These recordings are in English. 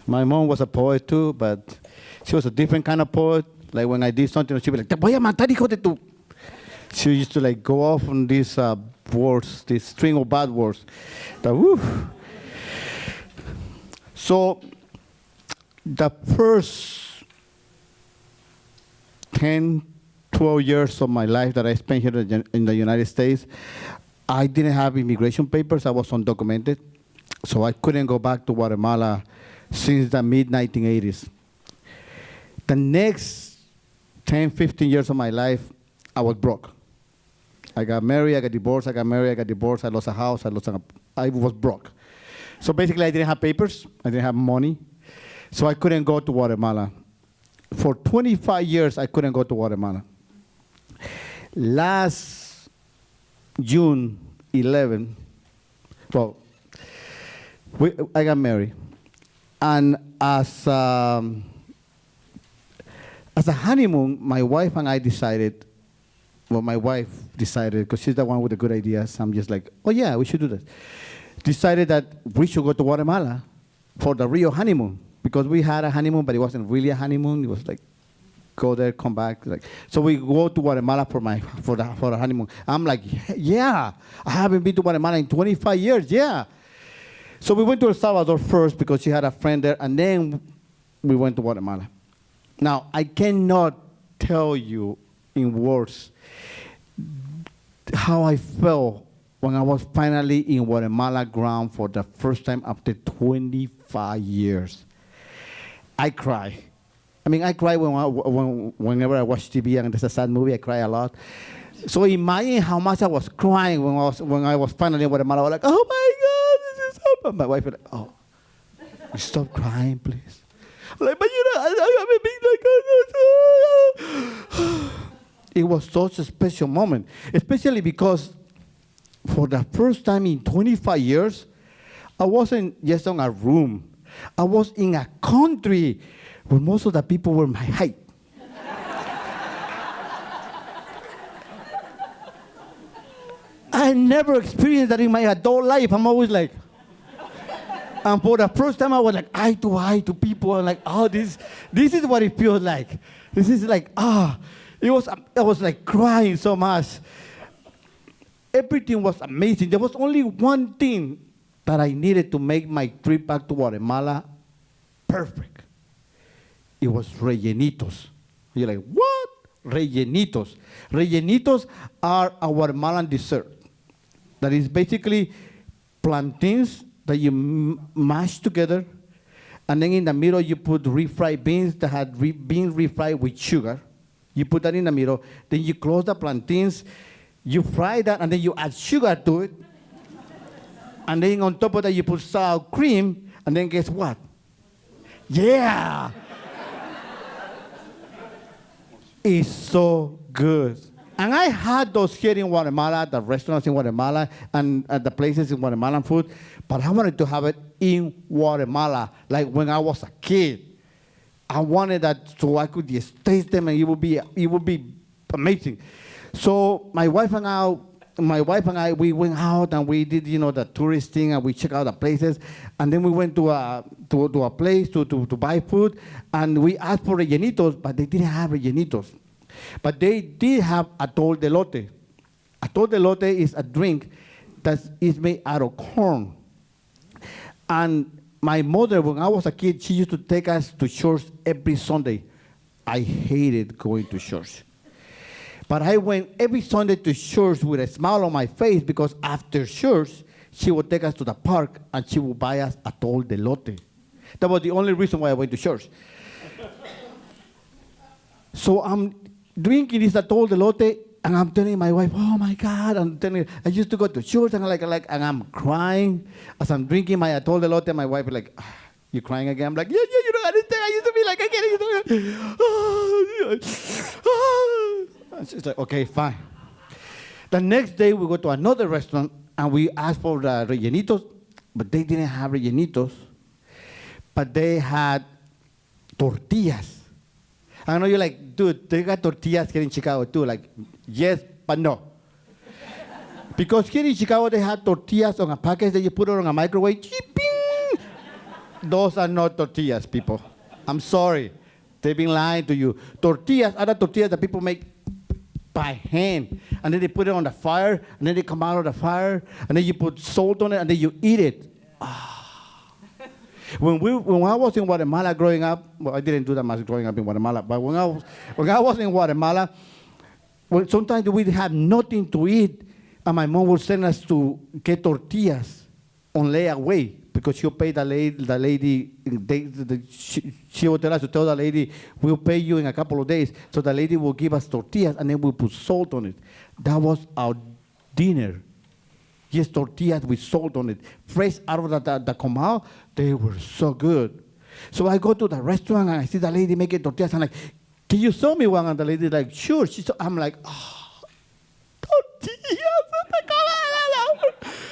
My mom was a poet too, but she was a different kind of poet. Like when I did something, she'd be like, "Te voy a matar, hijo de tu." She used to like go off on these words, this string of bad words. Woo. So the first 10, 12 years of my life that I spent here in the United States, I didn't have immigration papers. I was undocumented. So I couldn't go back to Guatemala since the mid-1980s. The next 10, 15 years of my life, I was broke. I got married, I got divorced, I got married, I got divorced, I lost a house, I was broke. So basically I didn't have papers, I didn't have money, so I couldn't go to Guatemala. For 25 years, I couldn't go to Guatemala. Last June 11, well, I got married. And as a honeymoon, my wife and I decided, well, my wife decided, because she's the one with the good ideas, I'm just like, oh yeah, we should do this. Decided that we should go to Guatemala for the real honeymoon, because we had a honeymoon, but it wasn't really a honeymoon. It was like, go there, come back. Like, so we go to Guatemala for the honeymoon. I'm like, yeah, I haven't been to Guatemala in 25 years, yeah. So we went to El Salvador first because she had a friend there, and then we went to Guatemala. Now, I cannot tell you in words how I felt when I was finally in Guatemala ground for the first time after 25 years. I cry. I mean, I cry whenever I watch TV and there's a sad movie, I cry a lot. So imagine how much I was crying when I was finally in Guatemala. I was like, oh my God, this is so bad. My wife was like, oh, stop crying, please. I'm like, but you know, I haven't been like, it was such a special moment, especially because for the first time in 25 years, I wasn't just in a room. I was in a country where most of the people were my height. I never experienced that in my adult life. I'm always like, and for the first time I was like eye to people. I'm like, oh, this is what it feels like. This is like, I was like crying so much. Everything was amazing. There was only one thing that I needed to make my trip back to Guatemala perfect. It was rellenitos. You're like, what? Rellenitos. Rellenitos are a Guatemalan dessert. That is basically plantains that you mash together, and then in the middle you put refried beans that had been refried with sugar. You put that in the middle, then you close the plantains, you fry that, and then you add sugar to it. And then on top of that you put sour cream, and then guess what? Yeah! It's so good. And I had those here in Guatemala, the restaurants in Guatemala, and at the places in Guatemalan food, but I wanted to have it in Guatemala, like when I was a kid. I wanted that so I could just taste them, and it would be amazing. So my wife and I, we went out and we did, the tourist thing, and we checked out the places, and then we went to a place to buy food, and we asked for rellenitos, but they didn't have rellenitos. But they did have atol de lote. Atol de lote is a drink that is made out of corn. And my mother, when I was a kid, she used to take us to church every Sunday. I hated going to church. But I went every Sunday to church with a smile on my face, because after church, she would take us to the park and she would buy us atol de lote. That was the only reason why I went to church. So I'm drinking this atol de lote, and I'm telling my wife, oh my God, I used to go to church, and and I'm crying as I'm drinking my atol de lote. My wife is like, you crying again? I'm like, yeah, you don't understand. I used to be like, I can't. She's like, okay, fine. The next day we go to another restaurant and we ask for the rellenitos, but they didn't have rellenitos, but they had tortillas. I know you're like, dude, they got tortillas here in Chicago too. Like, yes, but no. Because here in Chicago, they had tortillas on a package that you put it on a microwave. Those are not tortillas, people. I'm sorry. They've been lying to you. Tortillas are the tortillas that people make by hand. And then they put it on the fire, and then they come out of the fire, and then you put salt on it, and then you eat it. When I was in Guatemala growing up, well, I didn't do that much growing up in Guatemala, but when I was in Guatemala, sometimes we'd have nothing to eat, and my mom would send us to get tortillas on layaway because she'll pay the lady she would tell us to tell the lady, we'll pay you in a couple of days. So the lady will give us tortillas, and then we'll put salt on it. That was our dinner. Yes, tortillas with salt on it. Fresh out of the comal, they were so good. So I go to the restaurant, and I see the lady making tortillas. I'm like, can you show me one? And the lady's like, sure. I'm like, tortillas.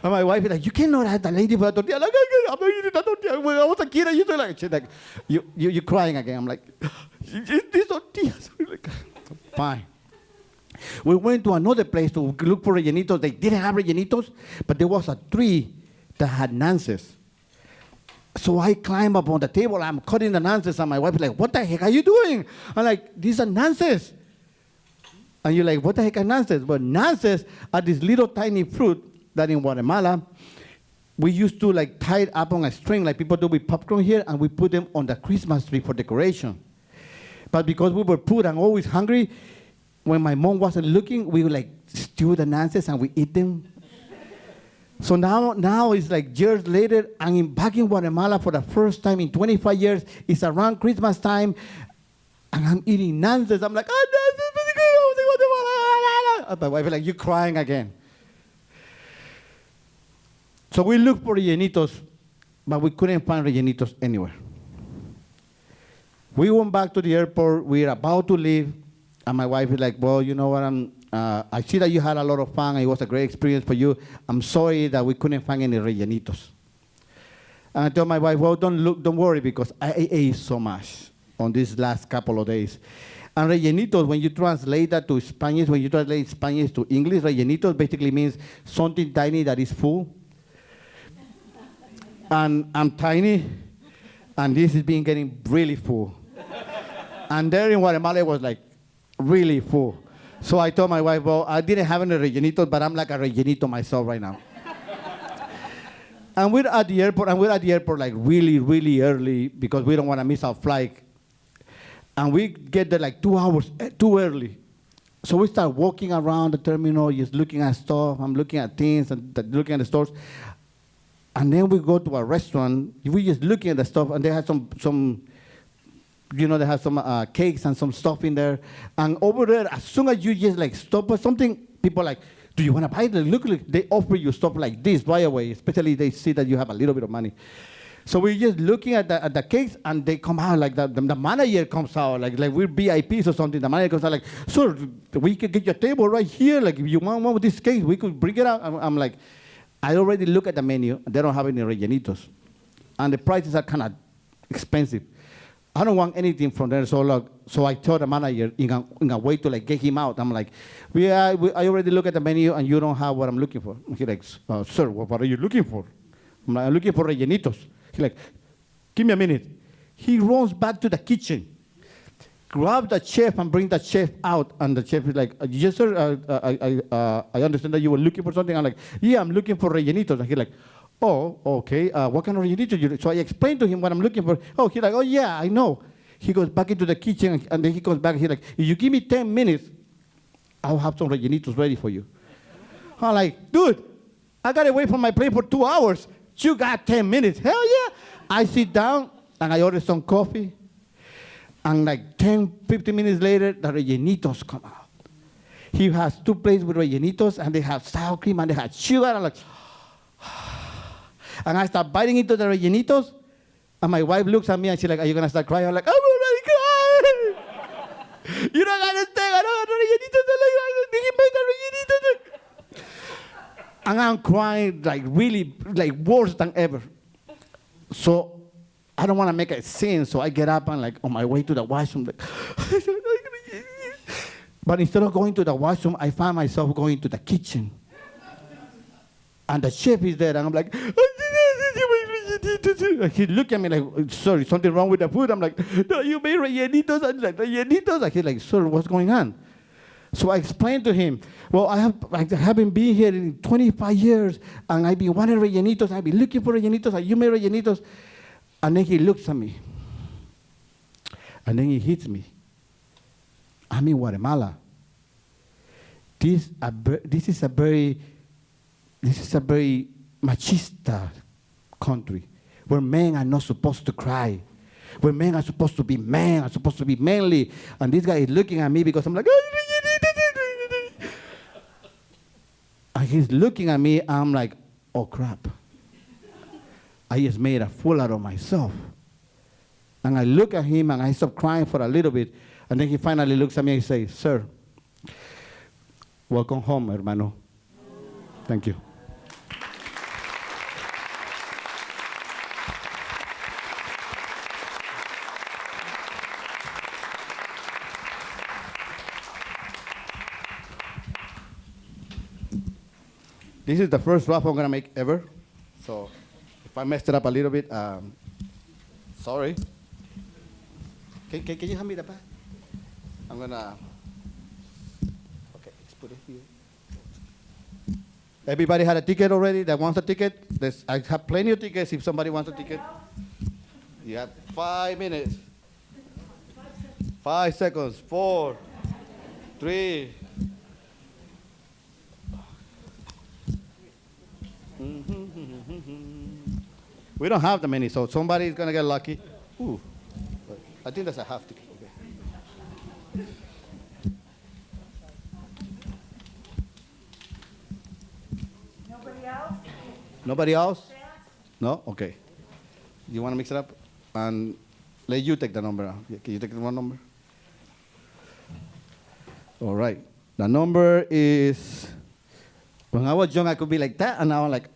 And my wife is like, you cannot have the lady for a tortilla. I'm like, I'm not eating the tortilla. When I was a kid, I used to like, she's like, you're crying again. I'm like, these tortillas. Like, fine. We went to another place to look for rellenitos. They didn't have rellenitos, but there was a tree that had nances. So I climb up on the table. I'm cutting the nances, and my wife is like, what the heck are you doing? I'm like, these are nances. And you're like, what the heck are nances? But nances are this little tiny fruit that in Guatemala, we used to like tie it up on a string like people do with popcorn here, and we put them on the Christmas tree for decoration. But because we were poor and always hungry, when my mom wasn't looking, we would like stew the nances and we eat them. So now it's like years later, and back in Guatemala for the first time in 25 years, it's around Christmas time, and I'm eating nances. I'm like, Guatemala. My wife is like, you're crying again. So we looked for rellenitos, but we couldn't find rellenitos anywhere. We went back to the airport. We were about to leave, and my wife is like, well, you know what, I see that you had a lot of fun, and it was a great experience for you. I'm sorry that we couldn't find any rellenitos. And I told my wife, well, don't worry, because I ate so much on these last couple of days. And rellenitos, when you translate that to Spanish, when you translate Spanish to English, rellenitos basically means something tiny that is full. And I'm tiny, and this is getting really full. And there in Guatemala, it was like really full. So I told my wife, well, I didn't have any rellenitos, but I'm like a rellenito myself right now. And we're at the airport like really, really early because we don't want to miss our flight. And we get there like 2 hours too early. So we start walking around the terminal, just looking at stuff. I'm looking at things and looking at the stores. And then we go to a restaurant. We just looking at the stuff, and they have some they have some cakes and some stuff in there. And over there, as soon as you just like stop or something, people are like, do you want to buy it? Look, they offer you stuff like this right away, especially they see that you have a little bit of money. So we're just looking at the cakes, and they come out like that. The manager comes out, like we're VIPs or something. The manager comes out like, sir, we could get your table right here. Like, if you want one with this cake, we could bring it out. I'm like, I already look at the menu. They don't have any rellenitos. And the prices are kind of expensive. I don't want anything from there. So I told the manager in a way to like get him out. I'm like, I already look at the menu, and you don't have what I'm looking for. He's like, sir, what are you looking for? I'm like, I'm looking for rellenitos. He's like, give me a minute. He runs back to the kitchen, grab the chef and bring the chef out. And the chef is like, yes, sir, I understand that you were looking for something. I'm like, yeah, I'm looking for rellenitos. And he's like, oh, okay, what kind of rellenitos? So I explained to him what I'm looking for. Oh, he's like, oh, yeah, I know. He goes back into the kitchen, and then he comes back. He's like, if you give me 10 minutes, I'll have some rellenitos ready for you. I'm like, dude, I got away from my plate for 2 hours. You got 10 minutes. Hell yeah. I sit down, and I order some coffee. And like 10, 15 minutes later, the rellenitos come out. He has 2 plates with rellenitos, and they have sour cream, and they have sugar. I'm like, and I start biting into the rellenitos, and my wife looks at me, and she's like, are you going to start crying? I'm like, I'm already crying. You don't understand. I don't have rellenitos. He made the rellenitos. And I'm crying like really, like worse than ever. So I don't want to make a scene, so I get up and like on my way to the washroom, like, but instead of going to the washroom, I find myself going to the kitchen. And the chef is there, and I'm like, He looked at me like, sir, is something wrong with the food? I'm like, no, you made rellenitos. I'm like, rellenitos? Like, he's like, sir, what's going on? So I explained to him, well, I haven't been here in 25 years, and I've been wanting rellenitos, I've been looking for rellenitos, and you made rellenitos. And then he looks at me, and then he hits me. I'm in Guatemala. This is a very machista country, where men are not supposed to cry, where men are supposed to be men, are supposed to be manly. And this guy is looking at me because I'm like, and he's looking at me, and I'm like, oh crap. I just made a fool out of myself. And I look at him, and I stop crying for a little bit, and then he finally looks at me and says, sir, welcome home, hermano. Thank you. This is the first rap I'm going to make ever. So if I messed it up a little bit, sorry. Can you hand me the bag? I'm going to, okay, let's put it here. Everybody had a ticket already that wants a ticket? I have plenty of tickets if somebody wants a ticket. You have 5 minutes. 5 seconds. 4, 3. We don't have that many, so somebody's going to get lucky. Ooh. I think that's a half ticket. Okay. Nobody else? Nobody else? No? Okay. You want to mix it up? And let you take the number. Can you take the one number? All right. The number is, when I was young, I could be like that, and now I'm like,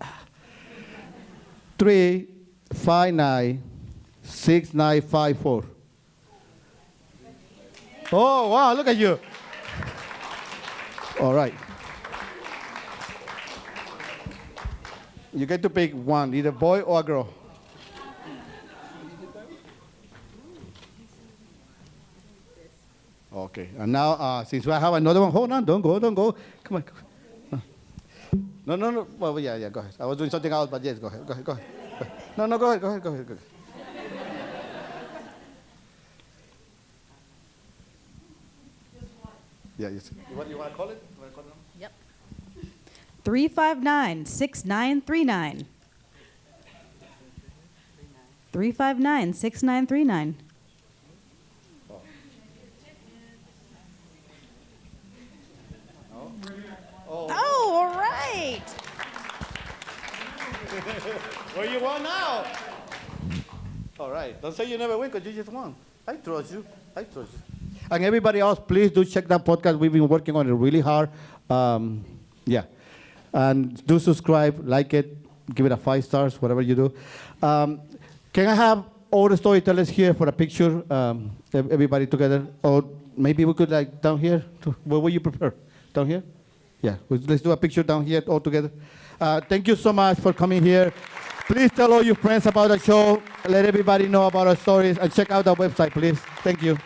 3596954. Oh, wow, look at you. All right. You get to pick one, either boy or a girl. Okay, and now, since I have another one, hold on, don't go. Come on. No. Well, yeah, go ahead. I was doing something else, but yes, go ahead. No, go ahead. Yeah, yes. What do you want to call it? Yep. 359-6939. 359-6939. Oh, all right. Where you want now? All right. Don't say you never win, because you just won. I trust you. And everybody else, please do check that podcast. We've been working on it really hard. Yeah. And do subscribe, like it, give it a 5 stars, whatever you do. Can I have all the storytellers here for a picture, everybody together? Or maybe we could, like, down here? Where will you prefer? Down here? Yeah, let's do a picture down here all together. Thank you so much for coming here. Please tell all your friends about the show. Let everybody know about our stories. And check out our website, please. Thank you.